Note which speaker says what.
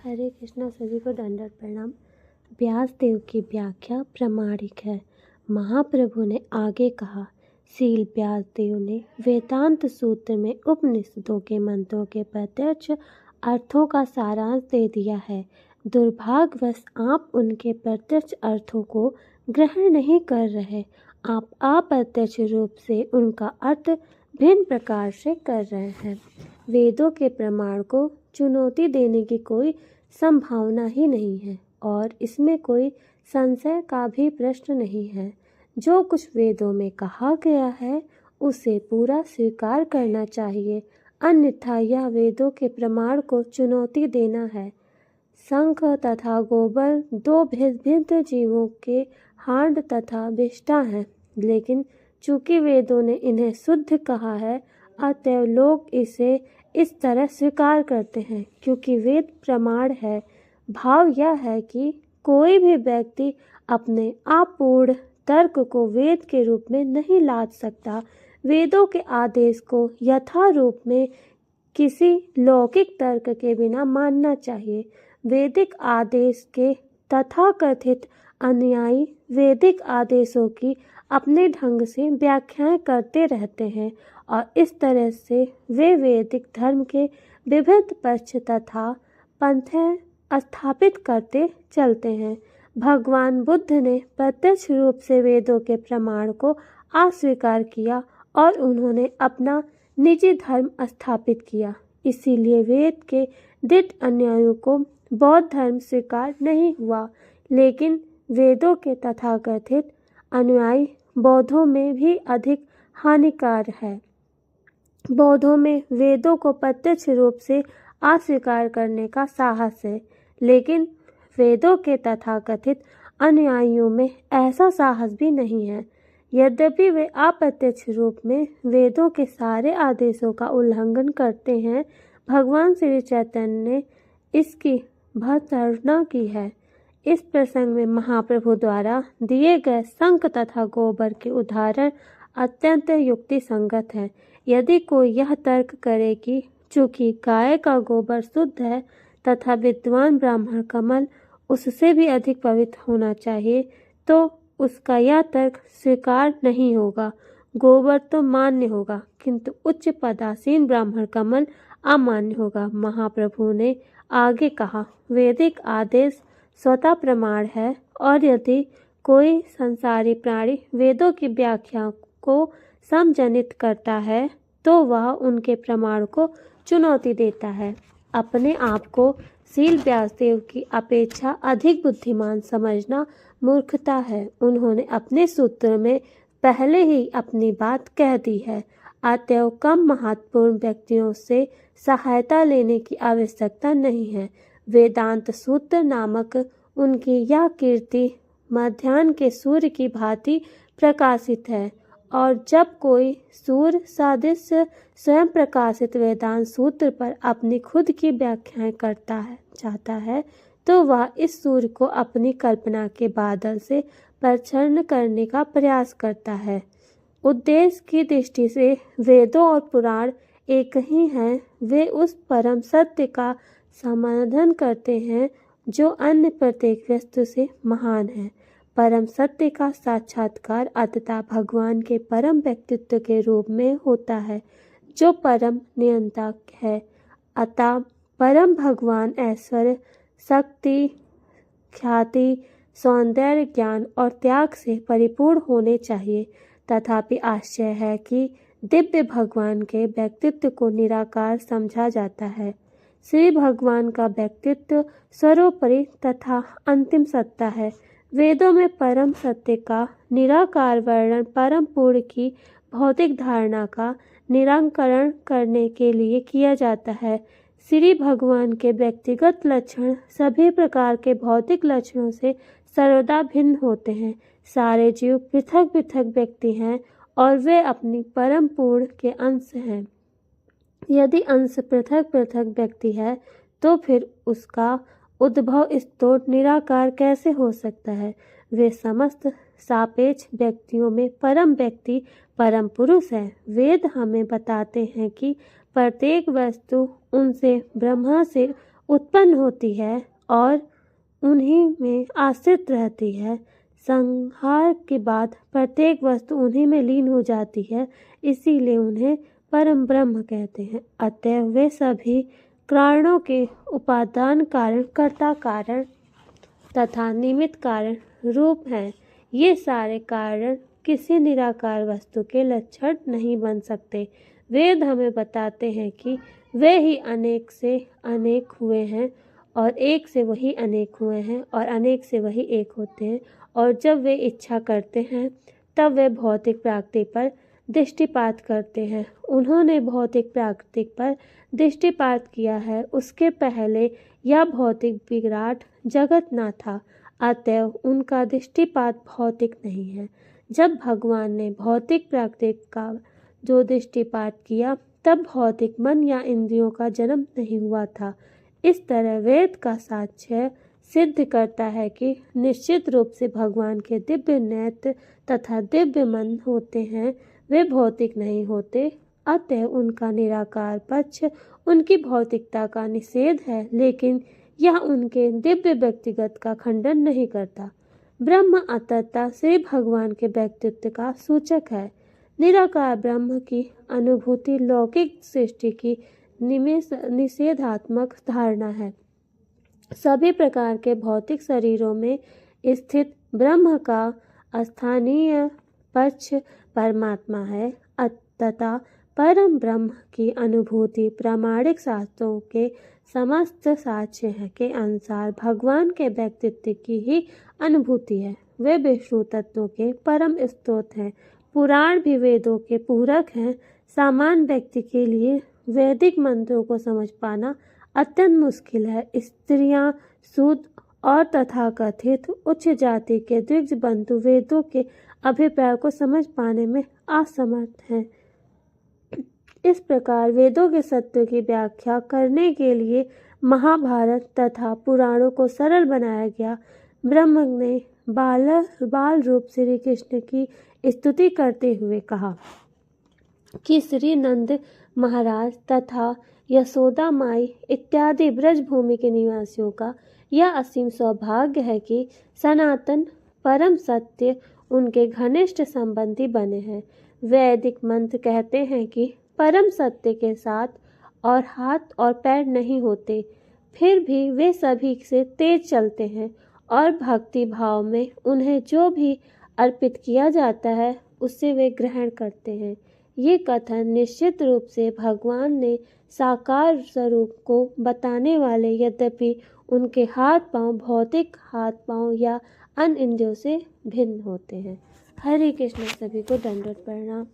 Speaker 1: हरे कृष्णा, सभी को दंडवत प्रणाम। व्यासदेव की व्याख्या प्रामाणिक है। महाप्रभु ने आगे कहा, श्रील व्यासदेव ने वेदांत सूत्र में उपनिषदों के मंत्रों के प्रत्यक्ष अर्थों का सारांश दे दिया है। दुर्भाग्यवश आप उनके प्रत्यक्ष अर्थों को ग्रहण नहीं कर रहे। आप अप्रत्यक्ष रूप से उनका अर्थ भिन्न प्रकार से कर रहे हैं। वेदों के प्रमाण को चुनौती देने की कोई संभावना ही नहीं है और इसमें कोई संशय का भी प्रश्न नहीं है। जो कुछ वेदों में कहा गया है उसे पूरा स्वीकार करना चाहिए, अन्यथा यह वेदों के प्रमाण को चुनौती देना है। शंख तथा गोबर दो भिन्न जीवों के हांड तथा विष्ठा हैं, लेकिन चूंकि वेदों ने इन्हें शुद्ध कहा है, अतएव लोग इसे इस तरह स्वीकार करते हैं क्योंकि वेद प्रमाण है। भाव यह है कि कोई भी व्यक्ति अपने अपूर्ण तर्क को वेद के रूप में नहीं लाद सकता। वेदों के आदेश को यथारूप में किसी लौकिक तर्क के बिना मानना चाहिए। वैदिक आदेश के तथाकथित अनुयायी वैदिक आदेशों की अपने ढंग से व्याख्याएं करते रहते हैं और इस तरह से वे वैदिक धर्म के विभिन्न पक्ष तथा पंथें स्थापित करते चलते हैं। भगवान बुद्ध ने प्रत्यक्ष रूप से वेदों के प्रमाण को अस्वीकार किया और उन्होंने अपना निजी धर्म स्थापित किया। इसीलिए वेद के दृढ़ अनुयायियों को बौद्ध धर्म स्वीकार नहीं हुआ, लेकिन वेदों के तथाकथित अनुयायी बौद्धों में भी अधिक हानिकार है। बौद्धों में वेदों को प्रत्यक्ष रूप से अस्वीकार करने का साहस है, लेकिन वेदों के तथाकथित अनुयायियों में ऐसा साहस भी नहीं है। यद्यपि वे अप्रत्यक्ष रूप में वेदों के सारे आदेशों का उल्लंघन करते हैं, भगवान श्री चैतन्य ने इसकी भर्त्सना की है। इस प्रसंग में महाप्रभु द्वारा दिए गए शंख तथा गोबर के उदाहरण अत्यंत युक्ति संगत हैं। यदि कोई यह तर्क करे कि चूंकि गाय का गोबर शुद्ध है तथा विद्वान ब्राह्मण कमल उससे भी अधिक पवित्र होना चाहिए, तो उसका यह तर्क स्वीकार नहीं होगा। गोबर तो मान्य होगा, किंतु उच्च पदासीन ब्राह्मण कमल अमान्य होगा। महाप्रभु ने आगे कहा, वैदिक आदेश स्वतः प्रमाण है और यदि कोई संसारी प्राणी वेदों की व्याख्या को समजनित करता है तो वह उनके प्रमाण को चुनौती देता है। अपने आप को श्रील व्यासदेव की अपेक्षा अधिक बुद्धिमान समझना मूर्खता है। उन्होंने अपने सूत्र में पहले ही अपनी बात कह दी है, अतएव कम महत्वपूर्ण व्यक्तियों से सहायता लेने की आवश्यकता नहीं है। वेदांत सूत्र नामक उनकी यह कीर्ति मध्याह्न के सूर्य की भांति प्रकाशित है और जब कोई सूर्य सदृश स्वयं प्रकाशित वेदांत सूत्र पर अपनी खुद की व्याख्याएं चाहता है, तो वह इस सूर्य को अपनी कल्पना के बादल से प्रच्छन्न करने का प्रयास करता है। उद्देश्य की दृष्टि से वेदों और पुराण एक ही हैं। वे उस परम सत्य का समाधान करते हैं जो अन्य प्रत्येक वस्तु से महान है। परम सत्य का साक्षात्कार अंततः भगवान के परम व्यक्तित्व के रूप में होता है, जो परम नियंता है। अतः परम भगवान ऐश्वर्य, शक्ति, ख्याति, सौंदर्य, ज्ञान और त्याग से परिपूर्ण होने चाहिए। तथापि आश्चर्य है कि दिव्य भगवान के व्यक्तित्व को निराकार समझा जाता है। श्री भगवान का व्यक्तित्व सर्वोपरि तथा अंतिम सत्ता है। वेदों में परम सत्य का निराकार वर्णन परम पूर्ण की भौतिक धारणा का निराकरण करने के लिए किया जाता है। श्री भगवान के व्यक्तिगत लक्षण सभी प्रकार के भौतिक लक्षणों से सर्वदा भिन्न होते हैं। सारे जीव पृथक पृथक व्यक्ति हैं और वे अपनी परम पूर्ण के अंश हैं। यदि अंश पृथक पृथक व्यक्ति है तो फिर उसका उद्भव स्तोत्र निराकार कैसे हो सकता है। वे समस्त सापेक्ष व्यक्तियों में परम व्यक्ति परम पुरुष है। वेद हमें बताते हैं कि प्रत्येक वस्तु उनसे ब्रह्मा से उत्पन्न होती है और उन्हीं में आश्रित रहती है। संहार के बाद प्रत्येक वस्तु उन्हीं में लीन हो जाती है, इसीलिए उन्हें परम ब्रह्म कहते हैं। अतः वे सभी कारणों के उपादान कारण, कर्ता कारण तथा निमित्त कारण रूप हैं। ये सारे कारण किसी निराकार वस्तु के लक्षण नहीं बन सकते। वेद हमें बताते हैं कि वे ही अनेक से अनेक हुए हैं और एक से वही अनेक हुए हैं और अनेक से वही एक होते हैं, और जब वे इच्छा करते हैं तब वे भौतिक प्रकृति पर दृष्टिपात करते हैं। उन्होंने भौतिक प्रकृति पर दृष्टिपात किया है, उसके पहले यह भौतिक विराट जगत न था, अतएव उनका दृष्टिपात भौतिक नहीं है। जब भगवान ने भौतिक प्रकृति का जो दृष्टिपात किया तब भौतिक मन या इंद्रियों का जन्म नहीं हुआ था। इस तरह वेद का साक्ष्य सिद्ध करता है कि निश्चित रूप से भगवान के दिव्य नेत्र तथा दिव्य मन होते हैं, वे भौतिक नहीं होते। अतः उनका निराकार पक्ष उनकी भौतिकता का निषेध है, लेकिन यह उनके दिव्य व्यक्तिगत का खंडन नहीं करता। ब्रह्म अतः श्री भगवान के व्यक्तित्व का सूचक है। निराकार ब्रह्म की अनुभूति लौकिक सृष्टि की निषेधात्मक धारणा है। सभी प्रकार के भौतिक शरीरों में स्थित ब्रह्म का स्थानीय पक्ष परमात्मा है, तथा परम ब्रह्म की अनुभूति प्रामाणिक शास्त्रों के समस्त साक्ष्य के अनुसार भगवान के व्यक्तित्व की ही अनुभूति है। वे विष्णु तत्वों के परम स्रोत हैं। पुराण भी वेदों के पूरक हैं। सामान्य व्यक्ति के लिए वैदिक मंत्रों को समझ पाना अत्यंत मुश्किल है। स्त्रियां, शूद्र और तथाकथित उच्च जाति के द्विज बंधु वेदों के अभिप्राय को समझ पाने में असमर्थ हैं। इस प्रकार वेदों के सत्य की व्याख्या करने के लिए महाभारत तथा पुराणों को सरल बनाया गया। ब्रह्म ने बाल रूप श्री कृष्ण की स्तुति करते हुए कहा कि श्री नंद महाराज तथा यशोदा माई इत्यादि ब्रजभूमि के निवासियों का यह असीम सौभाग्य है कि सनातन परम सत्य उनके घनिष्ठ संबंधी बने हैं। वैदिक मंत्र कहते हैं कि परम सत्य के साथ और हाथ और पैर नहीं होते, फिर भी वे सभी से तेज चलते हैं और भक्ति भाव में उन्हें जो भी अर्पित किया जाता है उससे वे ग्रहण करते हैं। ये कथन निश्चित रूप से भगवान ने साकार स्वरूप को बताने वाले, यद्यपि उनके हाथ पांव भौतिक हाथ पांव या अन्य इंद्रियों से भिन्न होते हैं। हरे कृष्ण। सभी को दंडवत प्रणाम।